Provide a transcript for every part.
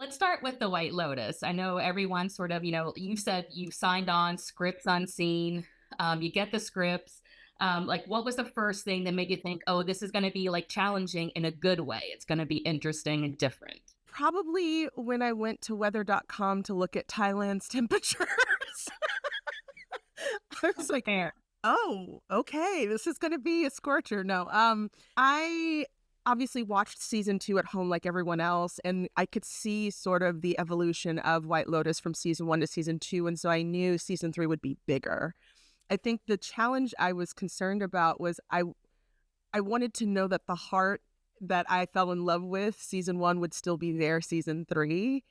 Let's start with the White Lotus. I know everyone sort of, you said you signed on scripts unseen. You get the scripts. Like, what was the first thing that made you think, oh, this is going to be like challenging in a good way? It's going to be interesting and different. Probably when I went to weather.com to look at Thailand's temperatures. I was like, Fair. oh, okay, this is going to be a scorcher. No, I obviously watched season 2 at home like everyone else, and I could see sort of the evolution of White Lotus from season 1 to season 2, and so I knew season 3 would be bigger. I think the challenge I was concerned about was I wanted to know that the heart that I fell in love with season 1 would still be there season 3.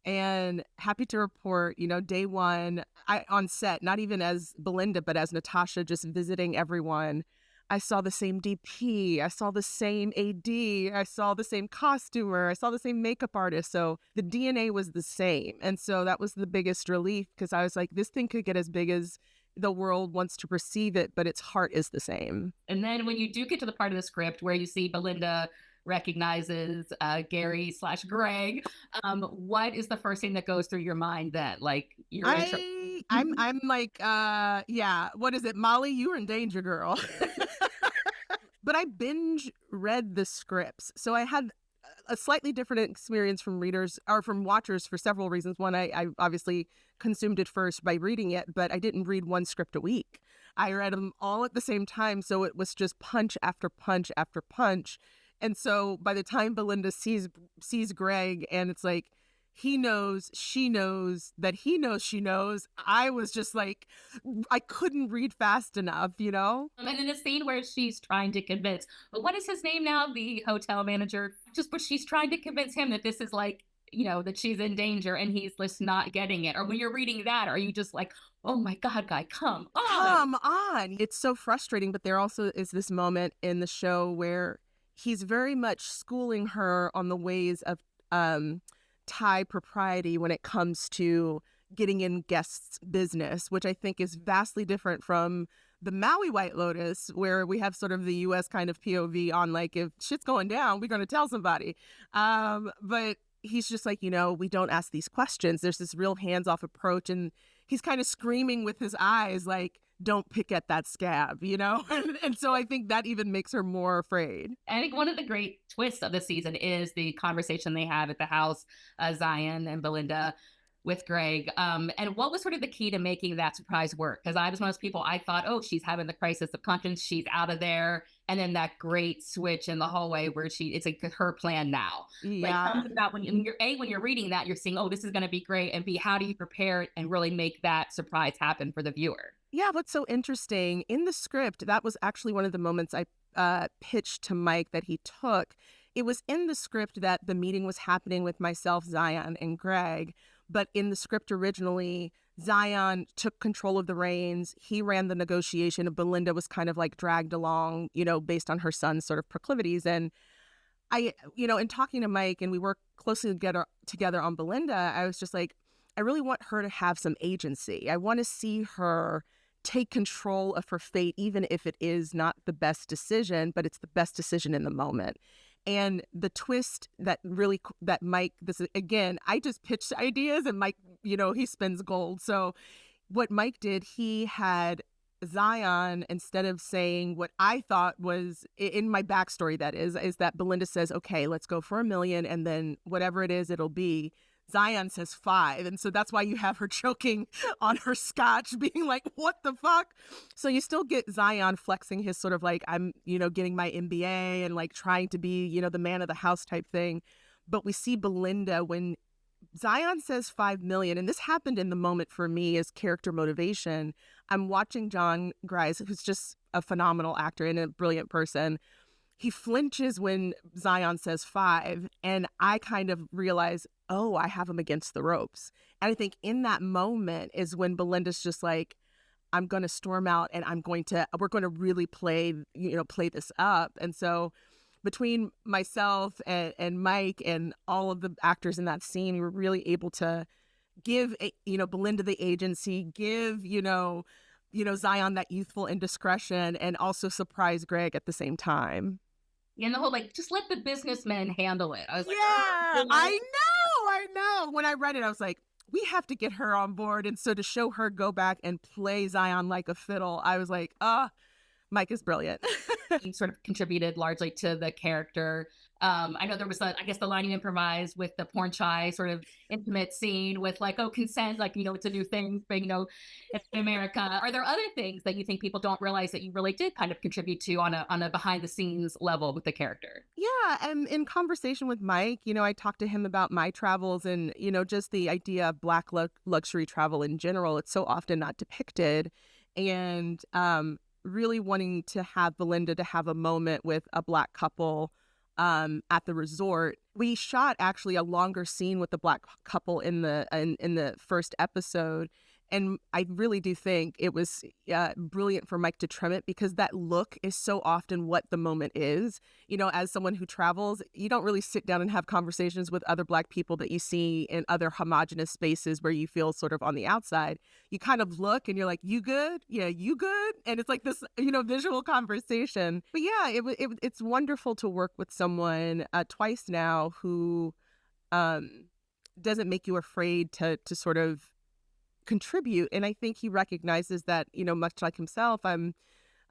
And happy to report, day one, I on set, not even as Belinda, but as Natasha, just visiting everyone. I saw the same DP, I saw the same AD, I saw the same costumer, I saw the same makeup artist. So the DNA was the same. And so that was the biggest relief, because I was like, this thing could get as big as the world wants to perceive it, but its heart is the same. And then when you do get to the part of the script where you see Belinda recognizes Gary slash Greg, what is the first thing that goes through your mind then? Like I'm like, yeah, what is it? Molly, you're in danger, girl. But I binge read the scripts. So I had a slightly different experience from readers or from watchers for several reasons. One, I obviously consumed it first by reading it, but I didn't read one script a week. I read them all at the same time. So it was just punch after punch after punch. And so by the time Belinda sees Greg, and it's like, he knows, she knows, that he knows, she knows, I was just like, I couldn't read fast enough, And in a scene where she's trying to convince, but what is his name now? The hotel manager. But she's trying to convince him that this is like, that she's in danger, and he's just not getting it. Or when you're reading that, are you just like, oh my God, guy, come on. Come on. It's so frustrating. But there also is this moment in the show where he's very much schooling her on the ways of Thai propriety when it comes to getting in guests' business, which I think is vastly different from the Maui White Lotus, where we have sort of the U.S. kind of POV on, like, if shit's going down, we're going to tell somebody. But he's just like, we don't ask these questions. There's this real hands-off approach, and he's kind of screaming with his eyes, like, don't pick at that scab, and so I think that even makes her more afraid. I think one of the great twists of the season is the conversation they have at the house, Zion and Belinda with Greg. And what was sort of the key to making that surprise work? Because I was one of those people, I thought, oh, she's having the crisis of conscience, she's out of there. And then that great switch in the hallway where it's like her plan now. Yeah. Like, about when you're reading that, you're seeing, oh, this is going to be great. And B, how do you prepare it and really make that surprise happen for the viewer? Yeah, what's so interesting, in the script, that was actually one of the moments I pitched to Mike that he took. It was in the script that the meeting was happening with myself, Zion, and Greg. But in the script originally, Zion took control of the reins. He ran the negotiation. Belinda was kind of like dragged along, based on her son's sort of proclivities. And I, in talking to Mike, and we work closely together on Belinda, I was just like, I really want her to have some agency. I want to see her take control of her fate, even if it is not the best decision, but it's the best decision in the moment. And the twist that Mike, this is, again, I just pitched ideas, and Mike, he spins gold. So what Mike did, he had Zion, instead of saying what I thought was in my backstory, that is that Belinda says, okay, let's go for $1 million, and then whatever it is, it'll be. Zion says 5. And so that's why you have her choking on her scotch, being like, what the fuck? So you still get Zion flexing his sort of like, I'm, getting my MBA and like trying to be, the man of the house type thing. But we see Belinda when Zion says 5 million. And this happened in the moment for me as character motivation. I'm watching John Grice, who's just a phenomenal actor and a brilliant person. He flinches when Zion says 5, and I kind of realize, oh, I have him against the ropes. And I think in that moment is when Belinda's just like, I'm going to storm out, and we're going to really play this up. And so between myself and Mike and all of the actors in that scene, we were really able to give, Belinda the agency, give, Zion that youthful indiscretion, and also surprise Greg at the same time. And the whole, like, just let the businessmen handle it. I was like, yeah, oh, I know. I know. When I read it, I was like, we have to get her on board. And so to show her go back and play Zion like a fiddle, I was like, Mike is brilliant. He sort of contributed largely to the character. I know there was, I guess, the line you improvised with the Pornchai sort of intimate scene with like, oh, consent, like, it's a new thing, but, in America. Are there other things that you think people don't realize that you really did kind of contribute to on a behind the scenes level with the character? Yeah, and in conversation with Mike, I talked to him about my travels and, just the idea of Black luxury travel in general. It's so often not depicted. And really wanting to have Belinda to have a moment with a Black couple at the resort. We shot actually a longer scene with the Black couple in the first episode. And I really do think it was brilliant for Mike to trim it because that look is so often what the moment is. As someone who travels, you don't really sit down and have conversations with other Black people that you see in other homogenous spaces where you feel sort of on the outside. You kind of look and you're like, you good? Yeah, you good? And it's like this, visual conversation. But yeah, it's wonderful to work with someone twice now who doesn't make you afraid to sort of contribute. And I think he recognizes that, much like himself,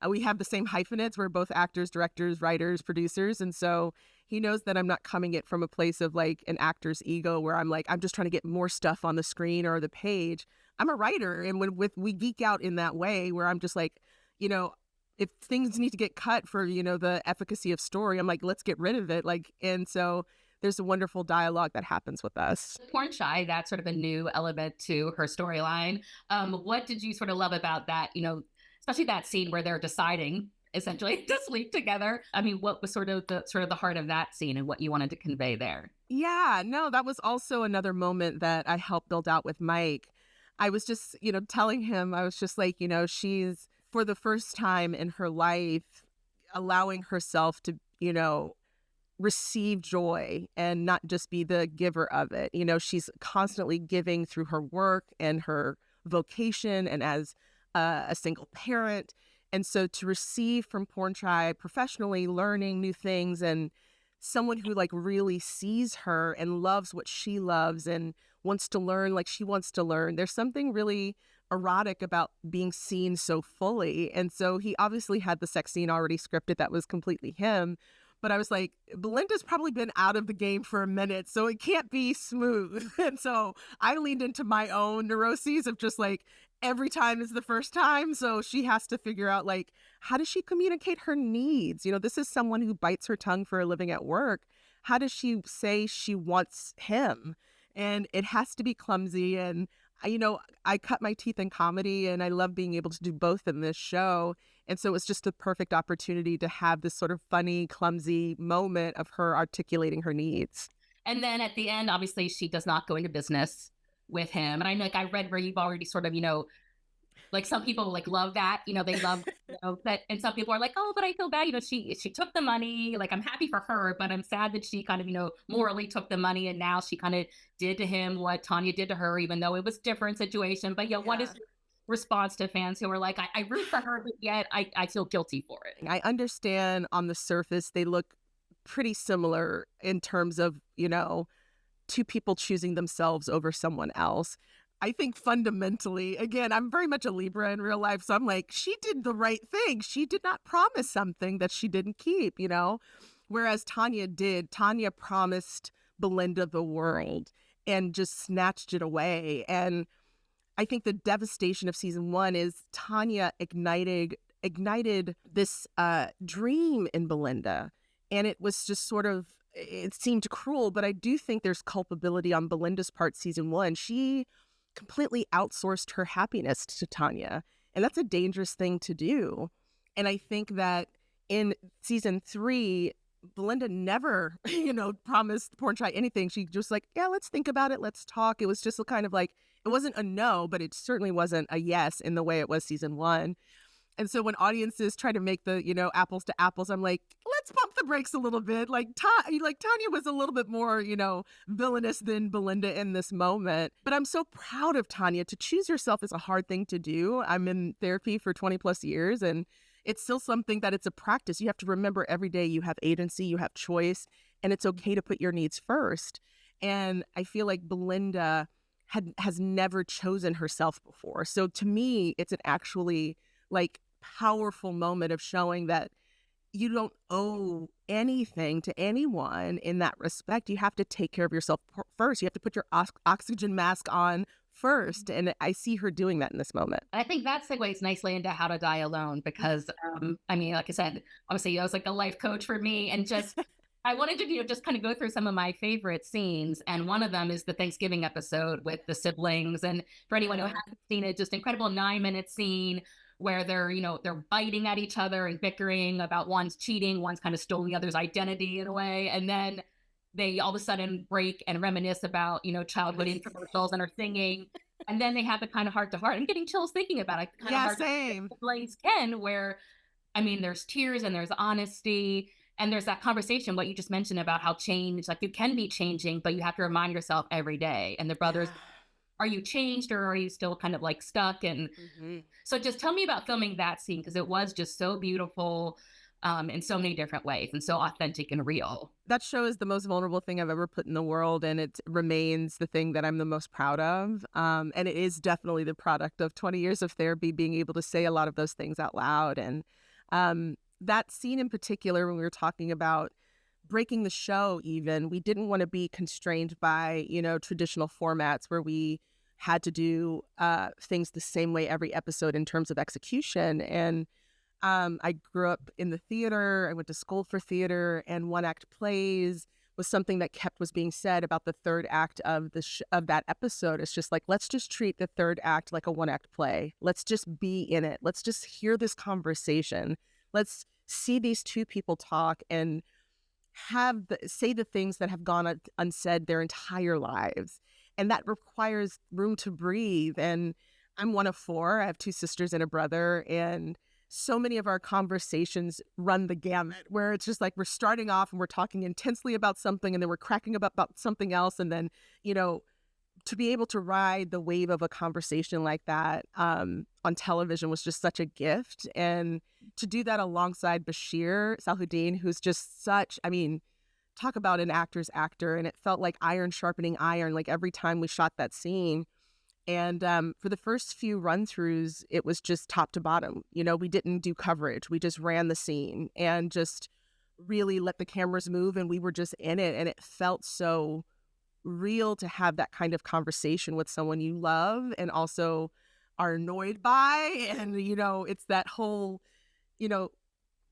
we have the same hyphenates. We're both actors, directors, writers, producers. And so he knows that I'm not coming it from a place of like an actor's ego where I'm like, I'm just trying to get more stuff on the screen or the page. I'm a writer. And we geek out in that way where I'm just like, if things need to get cut for, the efficacy of story, I'm like, let's get rid of it. And so there's a wonderful dialogue that happens with us. Pornchai, that's sort of a new element to her storyline. What did you sort of love about that, especially that scene where they're deciding essentially to sleep together? I mean, what was sort of the heart of that scene and what you wanted to convey there? Yeah, no, that was also another moment that I helped build out with Mike. I was just, telling him, I was just like, she's for the first time in her life allowing herself to, receive joy and not just be the giver of it. She's constantly giving through her work and her vocation and as a single parent. And so to receive from Pornchai professionally, learning new things and someone who like really sees her and loves what she loves and wants to learn like she wants to learn. There's something really erotic about being seen so fully. And so he obviously had the sex scene already scripted that was completely him. But I was like, Belinda's probably been out of the game for a minute, so it can't be smooth. And so I leaned into my own neuroses of just like, every time is the first time. So she has to figure out like, how does she communicate her needs? This is someone who bites her tongue for a living at work. How does she say she wants him? And it has to be clumsy. And, I cut my teeth in comedy and I love being able to do both in this show. And so it's just a perfect opportunity to have this sort of funny, clumsy moment of her articulating her needs. And then at the end, obviously, she does not go into business with him. And I know, I read where you've already sort of, like some people like love that, they love that, and some people are like, oh, but I feel bad, she took the money, like I'm happy for her, but I'm sad that she kind of morally took the money, and now she kind of did to him what Tanya did to her, even though it was different situation. But what is your response to fans who are like, I root for her, but yet I feel guilty for it? I understand on the surface they look pretty similar in terms of two people choosing themselves over someone else. I think fundamentally, again, I'm very much a Libra in real life. So I'm like, she did the right thing. She did not promise something that she didn't keep, whereas Tanya did. Tanya promised Belinda the world and just snatched it away. And I think the devastation of season one is Tanya ignited this dream in Belinda. And it was just sort of, it seemed cruel, but I do think there's culpability on Belinda's part season one. She completely outsourced her happiness to Tanya. And that's a dangerous thing to do. And I think that in season 3, Belinda never, promised Pornchai anything. She just like, yeah, let's think about it. Let's talk. It was just a kind of like, it wasn't a no, but it certainly wasn't a yes in the way it was season 1. And so when audiences try to make the, apples to apples, I'm like, let's pump the brakes a little bit. Like Tanya was a little bit more, villainous than Belinda in this moment. But I'm so proud of Tanya. To choose yourself is a hard thing to do. I'm in therapy for 20 plus years, and it's still something that it's a practice. You have to remember every day you have agency, you have choice, and it's okay to put your needs first. And I feel like Belinda has never chosen herself before. So to me, it's an actually like powerful moment of showing that you don't owe anything to anyone in that respect. You have to take care of yourself first. You have to put your oxygen mask on first. And I see her doing that in this moment. I think that segues nicely into How to Die Alone because, I mean, like I said, obviously I was like a life coach for me, and just I wanted to just kind of go through some of my favorite scenes, and one of them is the Thanksgiving episode with the siblings. And for anyone who hasn't seen it, just incredible 9-minute scene where they're biting at each other and bickering about one's cheating, one's kind of stolen the other's identity in a way, and then they all of a sudden break and reminisce about childhood infomercials and are singing. And then they have the kind of heart to heart. I'm getting chills thinking about it. Kind of Yeah, heart same. siblings can, where I mean, there's tears and there's honesty and there's that conversation. What you just mentioned about how change, like you can be changing, but you have to remind yourself every day. And the brothers, are you changed or are you still kind of like stuck? And so, just tell me about filming that scene because it was just so beautiful. In so many different ways and so authentic and real. That show is the most vulnerable thing I've ever put in the world, and it remains the thing that I'm the most proud of. And it is definitely the product of 20 years of therapy, being able to say a lot of those things out loud. And that scene in particular, when we were talking about breaking the show, even, we didn't want to be constrained by, traditional formats where we had to do things the same way every episode in terms of execution. And I grew up in the theater. I went to school for theater, and one-act plays was something that was being said about the third act of of that episode. It's just like, let's just treat the third act like a one-act play. Let's just be in it. Let's just hear this conversation. Let's see these two people talk and say the things that have gone unsaid their entire lives. And that requires room to breathe. And I'm one of four. I have two sisters and a brother, and so many of our conversations run the gamut where it's just like we're starting off and we're talking intensely about something and then we're cracking up about something else. And then, to be able to ride the wave of a conversation like that on television was just such a gift. And to do that alongside Bashir Salhuddin, who's just talk about an actor's actor. And it felt like iron sharpening iron, like every time we shot that scene. And for the first few run-throughs, it was just top to bottom. We didn't do coverage. We just ran the scene and just really let the cameras move, and we were just in it. And it felt so real to have that kind of conversation with someone you love and also are annoyed by. And, it's that whole,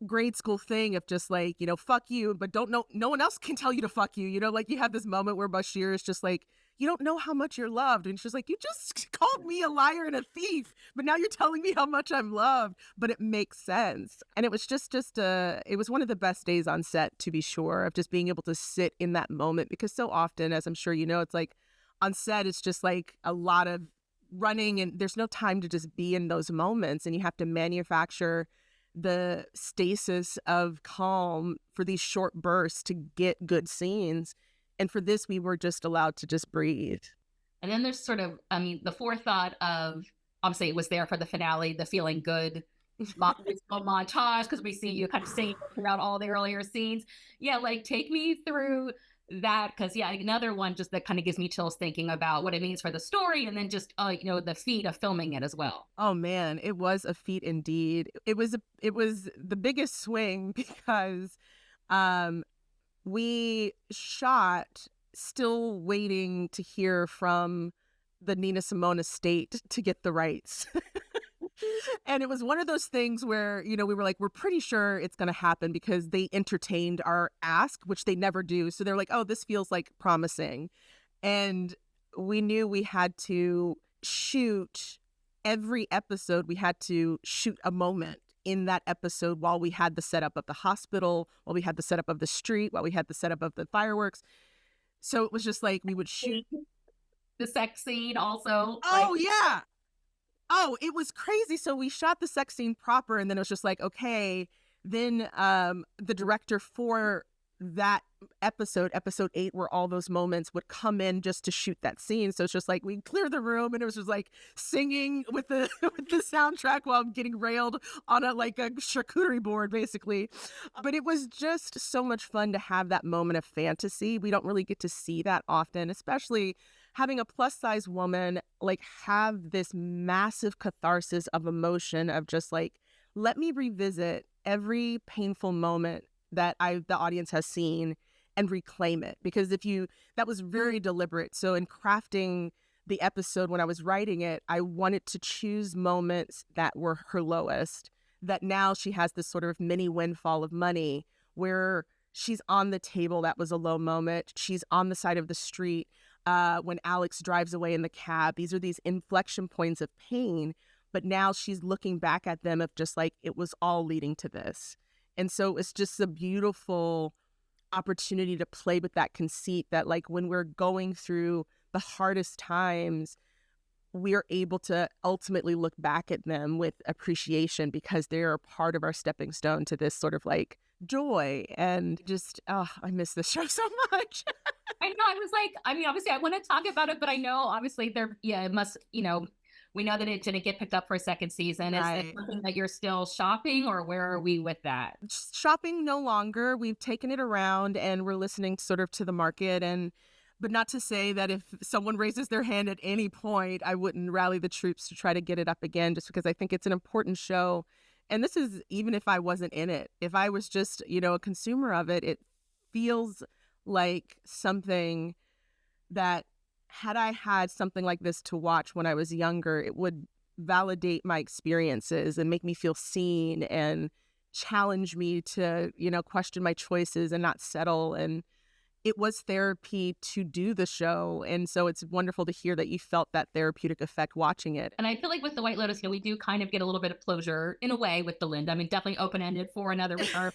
grade school thing of just like, fuck you, but no one else can tell you to fuck you. Like you have this moment where Bashir is just like, you don't know how much you're loved. And she's like, you just called me a liar and a thief, but now you're telling me how much I'm loved. But it makes sense. And it was it was one of the best days on set, to be sure, of just being able to sit in that moment. Because so often, as I'm sure you know, it's like on set, it's just like a lot of running and there's no time to just be in those moments. And you have to manufacture the stasis of calm for these short bursts to get good scenes. And for this, we were just allowed to just breathe. And then there's sort of, the forethought of, obviously it was there for the finale, the feeling good montage, because we see you kind of sing throughout all the earlier scenes. Yeah, like take me through that, because another one just that kind of gives me chills thinking about what it means for the story, and then just the feat of filming it as well. Oh man, it was a feat indeed. It was the biggest swing because we shot still waiting to hear from the Nina Simone estate to get the rights. And it was one of those things where, we were like, we're pretty sure it's going to happen because they entertained our ask, which they never do. So they're like, oh, this feels like promising. And we knew we had to shoot every episode. We had to shoot a moment in that episode while we had the setup of the hospital, while we had the setup of the street, while we had the setup of the fireworks. So it was just like we would shoot. The sex scene also. Oh, yeah. Oh, it was crazy. So we shot the sex scene proper, and then it was just like, okay, then the director for that episode 8, where all those moments would come in just to shoot that scene. So it's just like we clear the room, and it was just like singing with the with the soundtrack while I'm getting railed on a charcuterie board, basically. But it was just so much fun to have that moment of fantasy. We don't really get to see that often, especially having a plus size woman like have this massive catharsis of emotion of just like, let me revisit every painful moment that the audience has seen and reclaim it. Because that was very deliberate. So in crafting the episode, when I was writing it, I wanted to choose moments that were her lowest, that now she has this sort of mini windfall of money where she's on the table. That was a low moment. She's on the side of the street when Alex drives away in the cab. These are these inflection points of pain, but now she's looking back at them of just like, it was all leading to this. And so it's just a beautiful opportunity to play with that conceit that like when we're going through the hardest times, we're able to ultimately look back at them with appreciation because they're a part of our stepping stone to this sort of like joy. And just, oh, I miss this show so much. I know. I was like, I mean, obviously I want to talk about it, but I know obviously it must, we know that it didn't get picked up for a second season. Is it something that you're still shopping, or where are we with that? Shopping no longer. We've taken it around and we're listening sort of to the market. But not to say that if someone raises their hand at any point, I wouldn't rally the troops to try to get it up again, just because I think it's an important show. And this is even if I wasn't in it. If I was just, a consumer of it, it feels like something that, had I had something like this to watch when I was younger, it would validate my experiences and make me feel seen and challenge me to, question my choices and not settle. And it was therapy to do the show. And so it's wonderful to hear that you felt that therapeutic effect watching it. And I feel like with the White Lotus, we do kind of get a little bit of closure in a way with Belinda. I mean, definitely open-ended for another with her.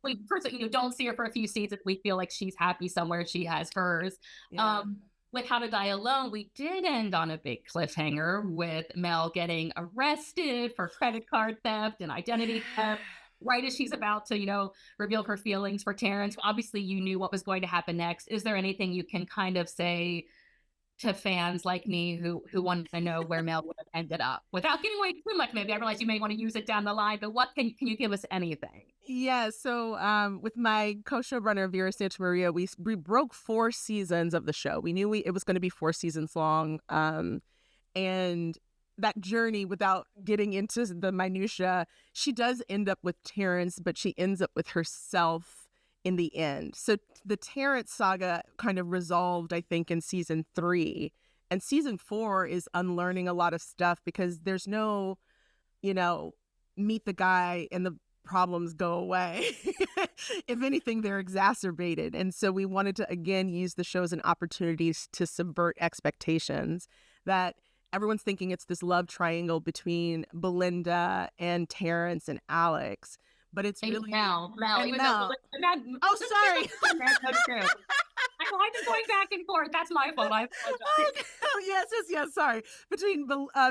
We first, don't see her for a few seasons. We feel like she's happy somewhere. She has hers. Yeah. With How to Die Alone, we did end on a big cliffhanger with Mel getting arrested for credit card theft and identity theft. Right as she's about to, reveal her feelings for Terrence. Obviously, you knew what was going to happen next. Is there anything you can kind of say to fans like me who want to know where Mel would have ended up without giving away too much? Maybe I realize you may want to use it down the line, but what can you give us anything? Yeah, so with my co-showrunner Vera Santamaria, we broke 4 seasons of the show. We knew it was going to be 4 seasons long, and that journey, without getting into the minutia, she does end up with Terrence, but she ends up with herself in the end. So the Terrence saga kind of resolved, I think, in season 3, and season 4 is unlearning a lot of stuff because there's no, meet the guy and the problems go away. If anything, they're exacerbated. And so we wanted to, again, use the show as an opportunity to subvert expectations, that everyone's thinking it's this love triangle between Belinda and Terrence and Alex, but it's really Mel. Oh, sorry. That's true. I've been going back and forth. That's my fault. I apologize. Yes. Sorry. Between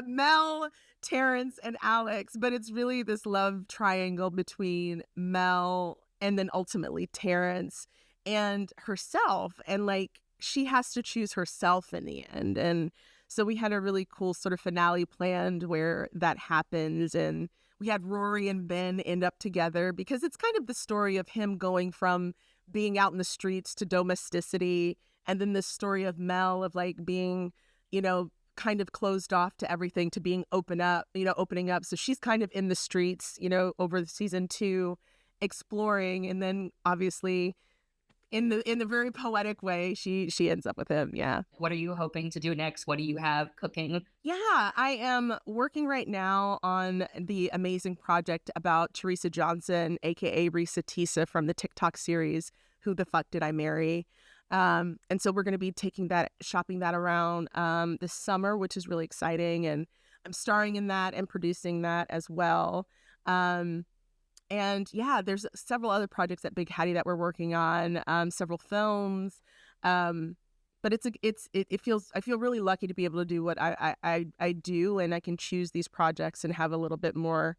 Mel, Terrence, and Alex, but it's really this love triangle between Mel and then ultimately Terrence and herself. And like, she has to choose herself in the end. And so we had a really cool sort of finale planned where that happens. And we had Rory and Ben end up together because it's kind of the story of him going from being out in the streets to domesticity. And then this story of Mel of like being, kind of closed off to everything to being opening up. So she's kind of in the streets, over the season 2, exploring. And then obviously in the very poetic way, she ends up with him. Yeah. What are you hoping to do next? What do you have cooking? Yeah, I am working right now on the amazing project about Teresa Johnson, aka Risa Tisa from the TikTok series Who the Fuck Did I Marry? And so we're going to be shopping that around this summer, which is really exciting. And I'm starring in that and producing that as well. And yeah, there's several other projects at Big Hattie that we're working on, several films. But I feel really lucky to be able to do what I do, and I can choose these projects and have a little bit more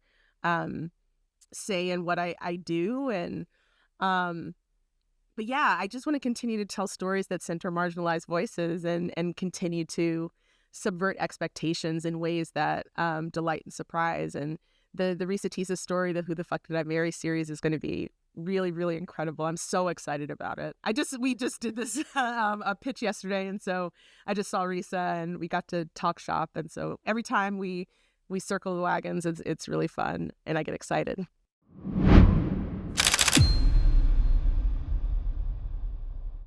say in what I do. And But yeah, I just want to continue to tell stories that center marginalized voices and continue to subvert expectations in ways that delight and surprise. And the Risa Teesa story, the Who the Fuck Did I Marry series, is going to be really, really incredible. I'm so excited about it. We just did this a pitch yesterday, and so I just saw Risa and we got to talk shop. And so every time we circle the wagons, it's really fun, and I get excited.